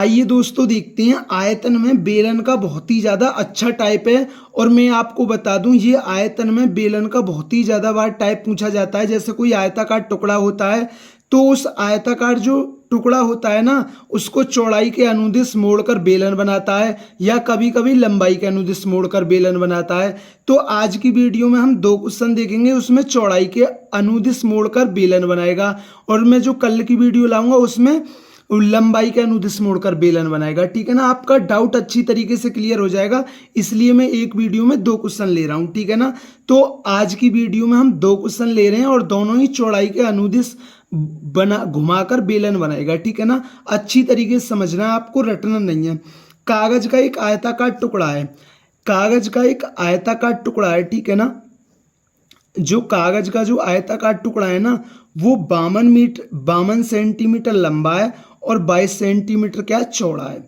आइए दोस्तों देखते हैं आयतन में बेलन का बहुत ही ज़्यादा अच्छा टाइप है। और मैं आपको बता दूं ये आयतन में बेलन का बहुत ही ज़्यादा बार टाइप पूछा जाता है। जैसे कोई आयताकार टुकड़ा होता है तो उस आयताकार जो टुकड़ा होता है ना उसको चौड़ाई के अनुदिश मोड़कर बेलन बनाता है या कभी कभी लंबाई के अनुदिश मोड़कर बेलन बनाता है। तो आज की वीडियो में हम दो क्वेश्चन देखेंगे, उसमें चौड़ाई के अनुदिश मोड़कर बेलन बनाएगा और मैं जो कल की वीडियो लाऊंगा उसमें लंबाई के अनुदिश मोड़कर बेलन बनाएगा। ठीक है ना, आपका डाउट अच्छी तरीके से क्लियर हो जाएगा, इसलिए मैं एक वीडियो में दो क्वेश्चन ले रहा हूं। ठीक है ना, तो आज की वीडियो में हम दो क्वेश्चन ले रहे हैं और दोनों ही चौड़ाई के अनुदिश बना घुमाकर बेलन बनाएगा। ठीक है ना, अच्छी तरीके से समझना है, आपको रटना नहीं है। कागज का एक आयताकार टुकड़ा है, कागज का एक आयताकार टुकड़ा है। ठीक है ना, जो कागज का जो आयताकार टुकड़ा है ना वो 52 सेंटीमीटर लंबा है और 22 सेंटीमीटर क्या चौड़ा है।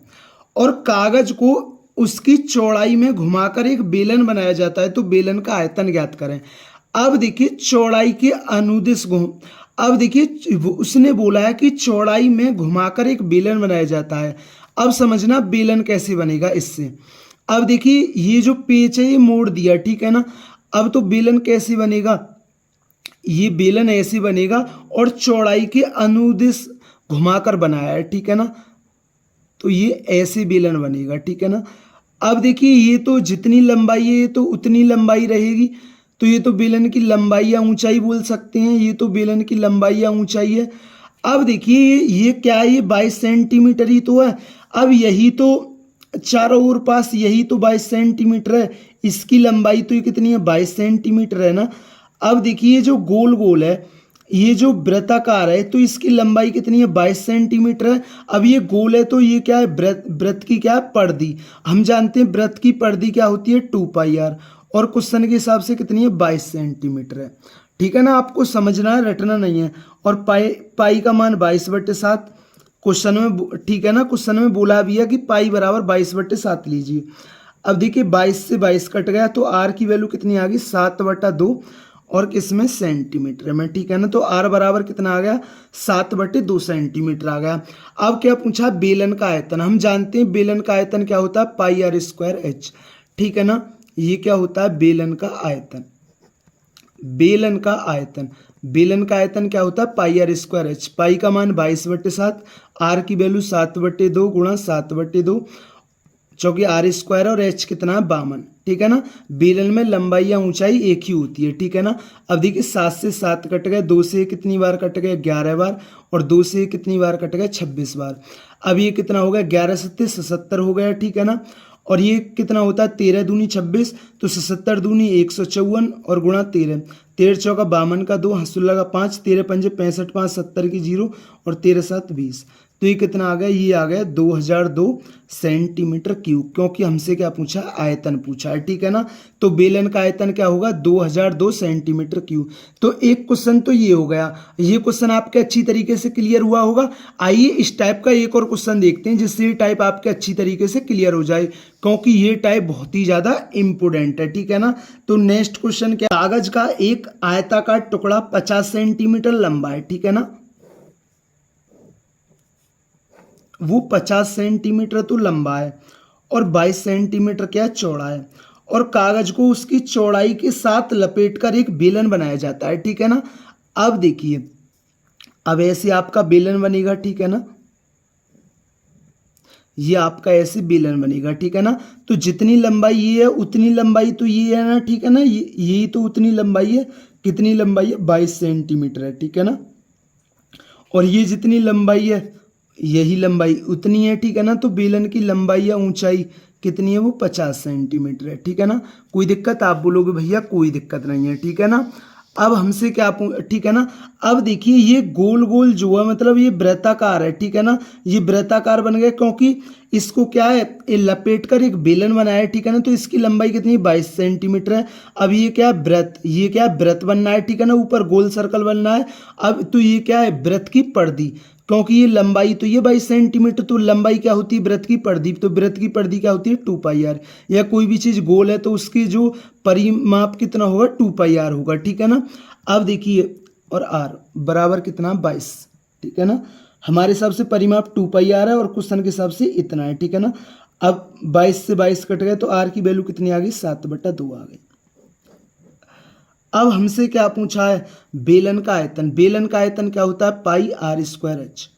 और कागज को उसकी चौड़ाई में घुमाकर एक बेलन बनाया जाता है। तो बेलन का आयतन ज्ञात करें। अब देखिए चौड़ाई के अनुदिश घूम, अब देखिए उसने बोला है कि चौड़ाई में घुमाकर एक बेलन बनाया जाता है। अब समझना बेलन कैसे बनेगा इससे। अब देखिए ये जो पेच है ये मोड़ दिया। ठीक है ना, अब तो बेलन कैसे बनेगा, ये बेलन ऐसे बनेगा और चौड़ाई के अनुदिश घुमाकर बनाया है। ठीक है ना, तो ये ऐसे बेलन बनेगा। ठीक है ना, अब देखिए ये तो जितनी लंबाई है ये तो उतनी लंबाई रहेगी, तो ये तो बेलन की लंबाई या ऊंचाई बोल सकते हैं, ये तो बेलन की लंबाई या ऊंचाई है। अब देखिए ये क्या है, ये 22 सेंटीमीटर ही तो है। अब यही तो चारों ओर पास यही तो 22 सेंटीमीटर है, इसकी लंबाई तो ये कितनी है 22 सेंटीमीटर है ना। अब देखिए जो गोल गोल है, ये जो वृत्ताकार है तो इसकी लंबाई कितनी है 22 सेंटीमीटर है। अब ये गोल है तो ये क्या है वृत्त की क्या है परिधि। हम जानते हैं वृत्त की परिधि क्या होती है 2πr और क्वेश्चन के हिसाब से कितनी है 22 सेंटीमीटर है। ठीक है ना, आपको समझना है, रटना नहीं है। और पाई का मान 22/7 क्वेश्चन में। ठीक है ना, क्वेश्चन में बोला भी है कि पाई बराबर 22/7 लीजिए। अब देखिए 22 से 22 कट गया तो आर की वैल्यू कितनी आ गई 7/2 और किसमें सेंटीमीटर में। ठीक है ना, तो आर बराबर कितना आ गया 7/2 सेंटीमीटर आ गया। अब क्या पूछा बेलन का आयतन। हम जानते हैं बेलन का आयतन क्या होता है πr²h। ठीक है ना, ये क्या होता है बेलन का आयतन। बेलन का आयतन, बेलन का आयतन क्या होता है πr²h। पाई का मान 22/7, आर की वैल्यू 7/2 गुणा 7/2 चौकी r² और h कितना 52। ठीक है ना, बेलन में लंबाई या ऊंचाई एक ही होती है। ठीक है ना, अब देखिए 7 से 7 कट गए, 2 से कितनी बार कट गए 11 बार और 2 से कितनी बार कट गए 26 बार। अब ये कितना हो गया 11 7 77 हो गया। ठीक है ना, और ये कितना होता है 13 दूनी 26 तो 77 दूनी 154 और गुणा 13, 13 चौका 52 का 2 हंसुल्ला का 5, 13 पंजे 65, 5 70 की 0 और 13 7 20। तो ये कितना आ गया, ये आ गया 2002 सेंटीमीटर क्यूब, क्योंकि हमसे क्या पूछा आयतन पूछा है। ठीक है ना, तो बेलन का आयतन क्या होगा 2002 सेंटीमीटर क्यूब। तो एक क्वेश्चन तो ये हो गया, ये क्वेश्चन आपके अच्छी तरीके से क्लियर हुआ होगा। आइए इस टाइप का एक और क्वेश्चन देखते हैं जिससे ये टाइप आपके अच्छी तरीके से क्लियर हो जाए, क्योंकि ये टाइप बहुत ही ज्यादा इंपोर्टेंट है। ठीक है ना, तो नेक्स्ट क्वेश्चन क्या, कागज का एक आयताकार टुकड़ा 50 सेंटीमीटर लंबा है। ठीक है ना, वो 50 सेंटीमीटर तो लंबा है और 22 सेंटीमीटर क्या चौड़ा है और कागज को उसकी चौड़ाई के साथ लपेटकर एक बेलन बनाया जाता है। ठीक है ना, अब देखिए अब ऐसे आपका बेलन बनेगा। ठीक है ना, ये आपका ऐसे बेलन बनेगा। ठीक है ना, तो जितनी लंबाई ये है उतनी लंबाई तो ये है ना। ठीक है ना, यही तो उतनी लंबाई है, कितनी लंबाई है 22 सेंटीमीटर है। ठीक है ना, और ये जितनी लंबाई है यही लंबाई उतनी है। ठीक है ना, तो बेलन की लंबाई या ऊंचाई कितनी है वो 50 सेंटीमीटर है। ठीक है ना, कोई दिक्कत, आप बोलोगे भैया कोई दिक्कत नहीं है। ठीक है ना, अब हमसे क्या ठीक है ना, अब देखिए ये गोल गोल जो है मतलब ये वृत्ताकार है। ठीक है ना, ये वृत्ताकार बन गया क्योंकि इसको क्या है ये लपेट कर एक बेलन बनाया है। ठीक है ना, तो इसकी लंबाई कितनी 22 सेंटीमीटर है। अब ये क्या है वृत्त, ये क्या है वृत्त बनना है। ठीक है ना, ऊपर गोल सर्कल बनना है। अब तो ये क्या है वृत्त की परिधि, क्योंकि ये लंबाई तो ये 22 सेंटीमीटर, तो लंबाई क्या होती है वृत्त की परिधि, तो वृत्त की परिधि क्या होती है 2πr। या कोई भी चीज गोल है तो उसकी जो परिमाप कितना होगा 2πr होगा। ठीक है ना, अब देखिए और r बराबर कितना 22। ठीक है ना, हमारे हिसाब से परिमाप 2 पाई आ रहा है और क्वेश्चन के हिसाब से इतना है, ठीक है ना। अब 22 से 22 कट गए तो आर की वैल्यू कितनी आ गई, 7/2 आ गई। अब हमसे क्या पूछा है, बेलन का आयतन। बेलन का आयतन क्या होता है, पाई आर स्क्वायर एच।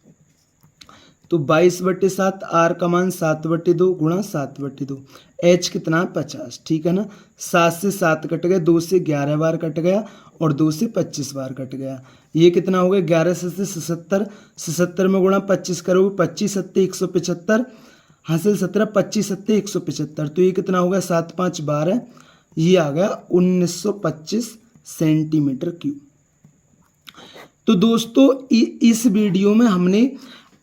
तो 22/7, आर का मान 7/2 गुणा 7/2, एच कितना 50, ठीक है ना। 7 से 7 कट गए, 2 से 11 बार कट गया और 2 से 25 बार कट गया। ये कितना हो गया, 11 से 77, 77 में गुणा 25 करोगे, 25 सत्ते 175, हासिल 17, 25 सत्ते 175, तो ये कितना हो गया, 7 5 12, ये आ गया 1925 सेंटीमीटर क्यूब। तो दोस्तों इस वीडियो में हमने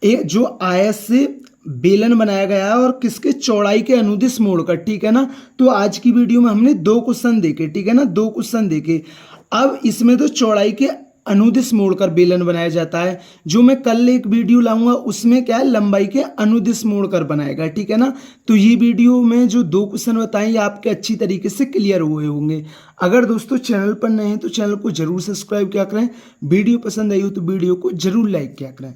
जो आयत से बेलन बनाया गया है और किसके, चौड़ाई के अनुदिश मोड़कर, ठीक है ना। तो आज की वीडियो में हमने 2 क्वेश्चन देखे, ठीक है ना, 2 क्वेश्चन देखे। अब इसमें तो चौड़ाई के अनुदिश मोड़कर बेलन बनाया जाता है। जो मैं कल एक वीडियो लाऊंगा उसमें क्या है, लंबाई के अनुदिश मोड़कर बनाएगा, ठीक है ना। तो ये वीडियो में जो 2 क्वेश्चन बताएं ये आपके अच्छी तरीके से क्लियर हुए होंगे। अगर दोस्तों चैनल पर नए हैं तो चैनल को जरूर सब्सक्राइब किया करें, वीडियो पसंद आई हो तो वीडियो को जरूर लाइक किया करें।